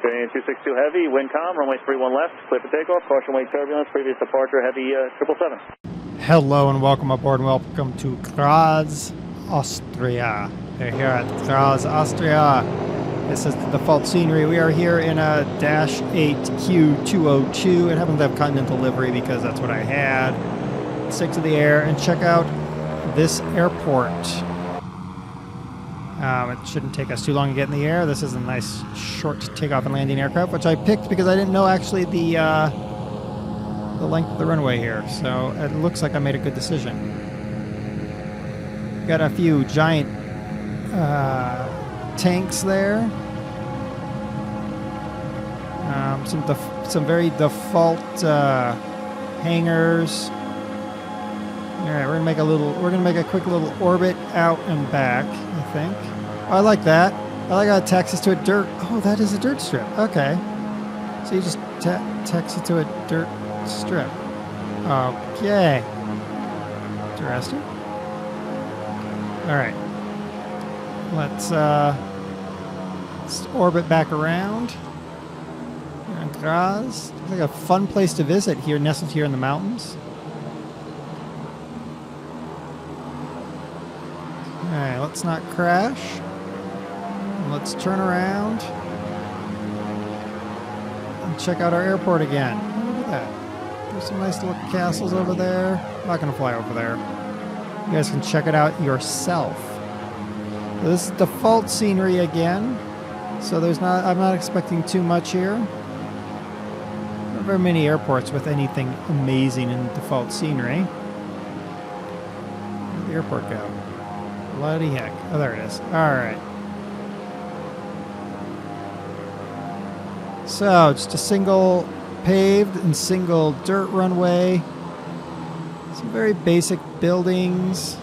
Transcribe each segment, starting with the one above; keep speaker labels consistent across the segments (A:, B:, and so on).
A: Train 262 heavy, wind calm, runway 31 left, clear for takeoff, caution wake turbulence, previous departure heavy 777.
B: Hello and welcome aboard and welcome to Graz, Austria. We're here at Graz, Austria. This is the default scenery. We are here in a Dash 8Q202. It happens to have Continental livery because that's what I had. Stick to the air and check out this airport. It shouldn't take us too long to get in the air. This is a nice short takeoff and landing aircraft, which I picked because I didn't know actually the length of the runway here. So it looks like I made a good decision. Got a few giant tanks there. Some very default hangars. All right, we're gonna make a quick little orbit out and back, I think. Oh, I like that. I like how it taxis to a dirt. Oh, that is a dirt strip. Okay. So you just taxi to a dirt strip. Okay. Interesting. All right. Let's orbit back around. Graz. Looks like a fun place to visit here, nestled here in the mountains. Alright, let's not crash. Let's turn around and check out our airport again. Oh, look at that. There's some nice little castles over there. I'm not going to fly over there. You guys can check it out yourself. So this is default scenery again. So I'm not expecting too much here. Not very many airports with anything amazing in default scenery. Where'd the airport go? Bloody heck. Oh, there it is. Alright. So, just a single paved and single dirt runway. Some very basic buildings.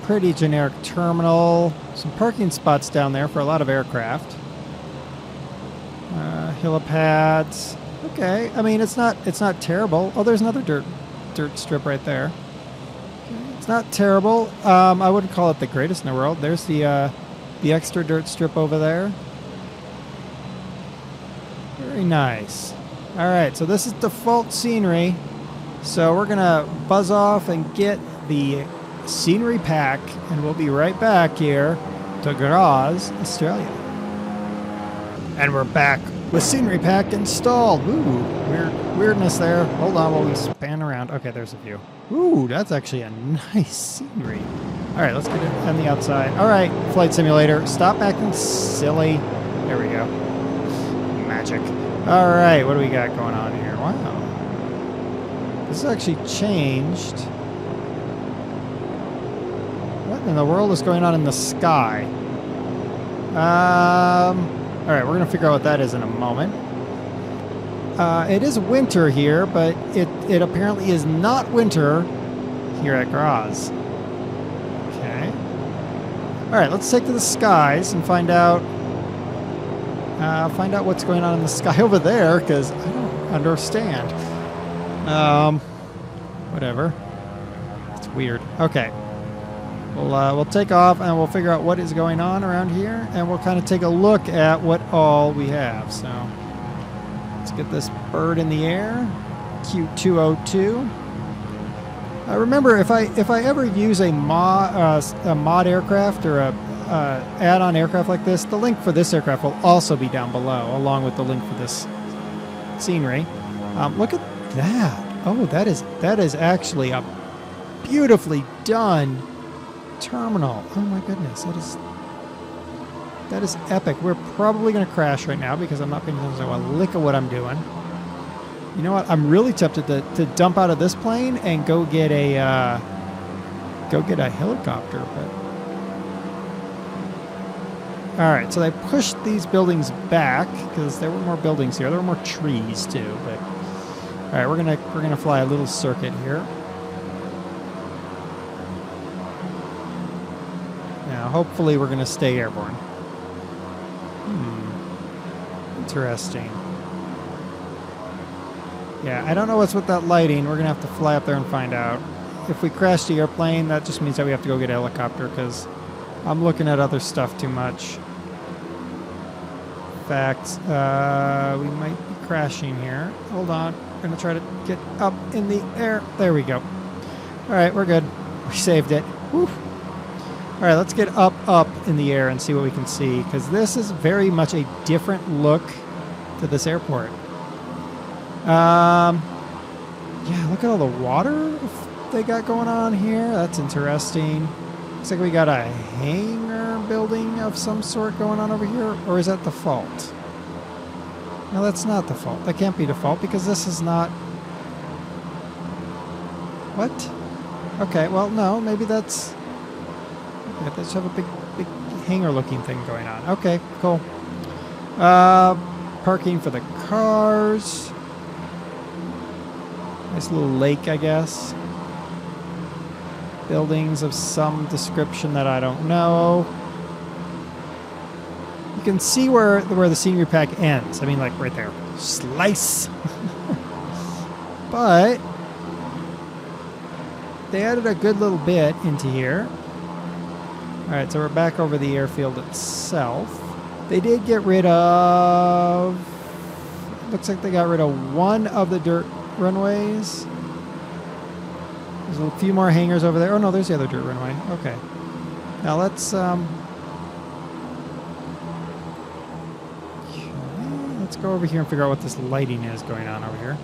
B: Pretty generic terminal. Some parking spots down there for a lot of aircraft. Helipads. Okay. I mean, it's not terrible. Oh, there's another dirt strip right there. Not terrible. I wouldn't call it the greatest in the world. There's the extra dirt strip over there. Very nice. All right, so this is default scenery. So we're gonna buzz off and get the scenery pack, and we'll be right back here to Graz, Australia. And we're back with scenery pack installed. Ooh, weirdness there. Hold on while we span around. Okay, there's a view. Ooh, that's actually a nice scenery. All right, let's get it on the outside. All right, flight simulator, stop acting silly. There we go. Magic. All right, what do we got going on here? Wow. This has actually changed. What in the world is going on in the sky? All right, we're going to figure out what that is in a moment. It is winter here, but it apparently is not winter here at Graz. Okay. All right, let's take to the skies and find out what's going on in the sky over there, because I don't understand. Whatever. It's weird. Okay. We'll take off and we'll figure out what is going on around here, and we'll kind of take a look at what all we have. So let's get this bird in the air. Q202. Remember, if I ever use a mod aircraft or a add-on aircraft like this, the link for this aircraft will also be down below, along with the link for this scenery. Look at that! Oh, that is actually a beautifully done terminal. Oh my goodness, that is epic. We're probably going to crash right now because I'm not paying attention to a lick of what I'm doing. You know what? I'm really tempted to dump out of this plane and go get a helicopter. But all right, so they pushed these buildings back because there were more buildings here. There were more trees too. But all right, we're gonna fly a little circuit here. Now, hopefully, we're gonna stay airborne. Interesting. Yeah, I don't know what's with that lighting. We're going to have to fly up there and find out. If we crash the airplane, that just means that we have to go get a helicopter because I'm looking at other stuff too much. fact, we might be crashing here. Hold on. I'm going to try to get up in the air. There we go. All right, we're good. We saved it. Whew. All right, let's get up in the air and see what we can see, because this is very much a different look to this airport. Yeah, look at all the water they got going on here. That's interesting. Looks like we got a hangar building of some sort going on over here, or is that default? No, that's not default. That can't be default because this is not... What? Okay, well, no, maybe that's... Yeah, they just have a big hangar-looking thing going on. Okay, cool. Parking for the cars. Nice little lake, I guess. Buildings of some description that I don't know. You can see where the scenery pack ends. I mean, like right there. Slice! But they added a good little bit into here. Alright, so we're back over the airfield itself. They did get rid of... Looks like they got rid of one of the dirt runways. There's a few more hangars over there. Oh no, there's the other dirt runway. Okay. Now let's let's go over here and figure out what this lighting is going on over here.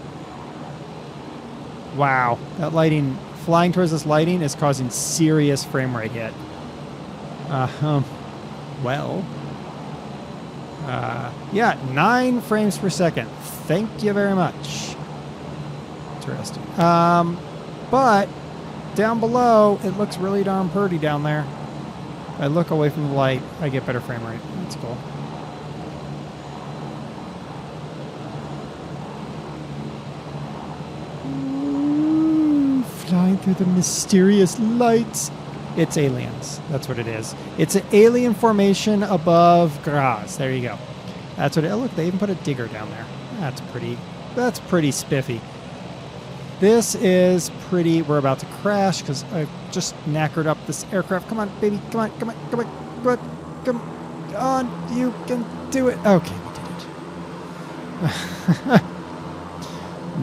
B: Wow, that lighting, flying towards this lighting is causing serious frame rate hit. Well, yeah, 9 frames per second. Thank you very much. Interesting. But down below, it looks really darn pretty down there. If I look away from the light, I get better frame rate. That's cool. Ooh, flying through the mysterious lights. It's aliens. That's what it is. It's an alien formation above Graz. There you go. That's what it... Oh, look, they even put a digger down there. That's pretty spiffy. This is pretty... We're about to crash because I just knackered up this aircraft. Come on, baby. Come on, come on, come on, come on, come on. You can do it. Okay, we did it.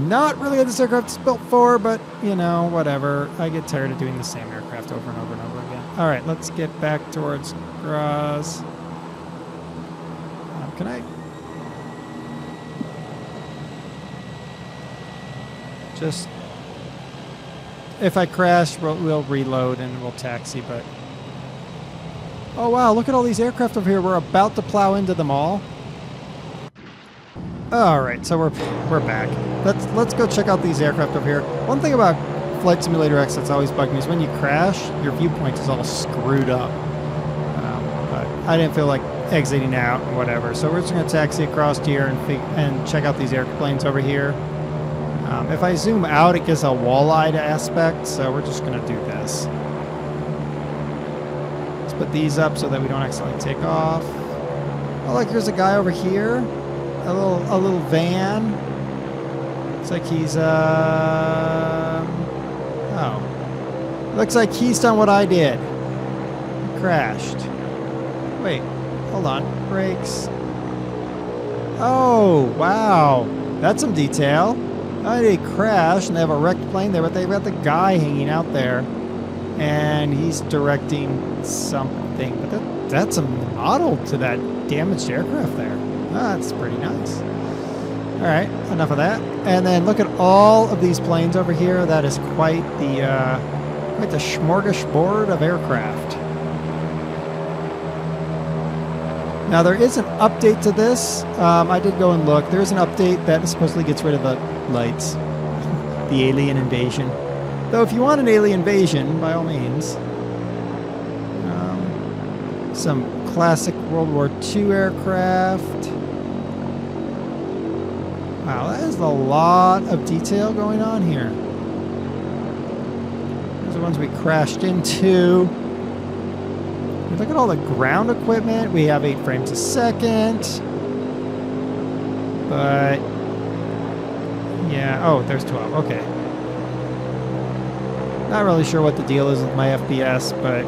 B: Not really what this aircraft is built for, but, you know, whatever. I get tired of doing the same aircraft over and over and over again. All right, let's get back towards Graz. Can I... Just... If I crash, we'll reload and we'll taxi, but... Oh, wow, look at all these aircraft over here. We're about to plow into them all. All right, so we're back. Let's go check out these aircraft over here. One thing about Flight Simulator X that's always bugged me is when you crash, your viewpoint is all screwed up. But I didn't feel like exiting out and whatever, so we're just going to taxi across here and check out these airplanes over here. If I zoom out, it gets a wall-eyed aspect, so we're just going to do this. Let's put these up so that we don't accidentally take off. Oh, look, here's a guy over here. A little van. Looks like he's oh. Looks like he's done what I did. He crashed. Wait, hold on. Brakes. Oh, wow. That's some detail. Not only did he crash and they have a wrecked plane there, but they've got the guy hanging out there. And he's directing something. But that's a model to that damaged aircraft there. That's pretty nice. All right, enough of that. And then look at all of these planes over here. That is quite the smorgasbord of aircraft. Now there is an update to this. I did go and look. There is an update that supposedly gets rid of the lights, the alien invasion. Though if you want an alien invasion, by all means. Some classic World War II aircraft. Wow, that is a lot of detail going on here. Those are the ones we crashed into. Look at all the ground equipment. We have 8 frames a second. But, yeah. Oh, there's 12. Okay. Not really sure what the deal is with my FPS, but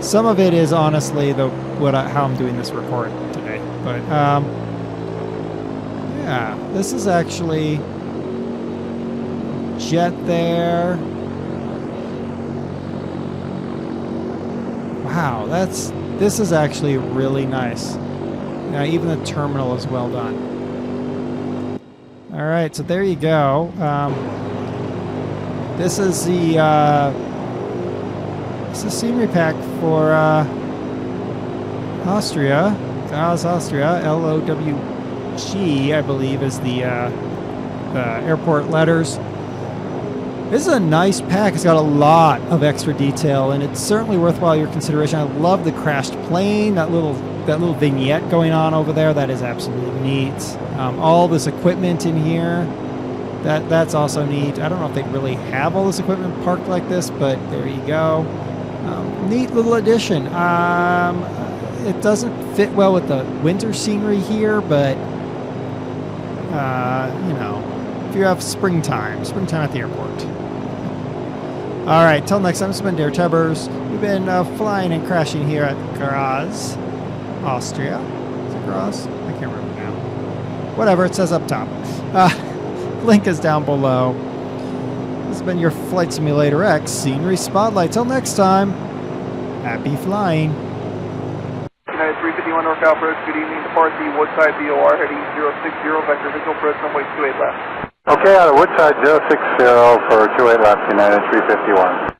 B: some of it is honestly how I'm doing this record today. But yeah, this is actually jet there. Wow, this is actually really nice. Even the terminal is well done. All right, so there you go. This is the scenery pack for Austria. Graz, Austria. LOWG, I believe, is the airport letters. This is a nice pack. It's got a lot of extra detail, and it's certainly worthwhile your consideration. I love the crashed plane, that little vignette going on over there. That is absolutely neat. All this equipment in here, that's also neat. I don't know if they really have all this equipment parked like this, but there you go. Neat little addition. It doesn't fit well with the winter scenery here, but you know, if you have springtime at the airport. All right, till next time, this has been DerTebbers. We've been flying and crashing here at Graz, Austria. Is it Graz? I can't remember now. Whatever, it says up top. Link is down below. This has been your Flight Simulator X Scenery Spotlight. Till next time, happy flying.
C: United 351 North Alpha, good evening. Depart the Woodside VOR heading 060, vector visual approach runway 28 left.
D: Okay, out of Woodside 060 for 28 left, United 351.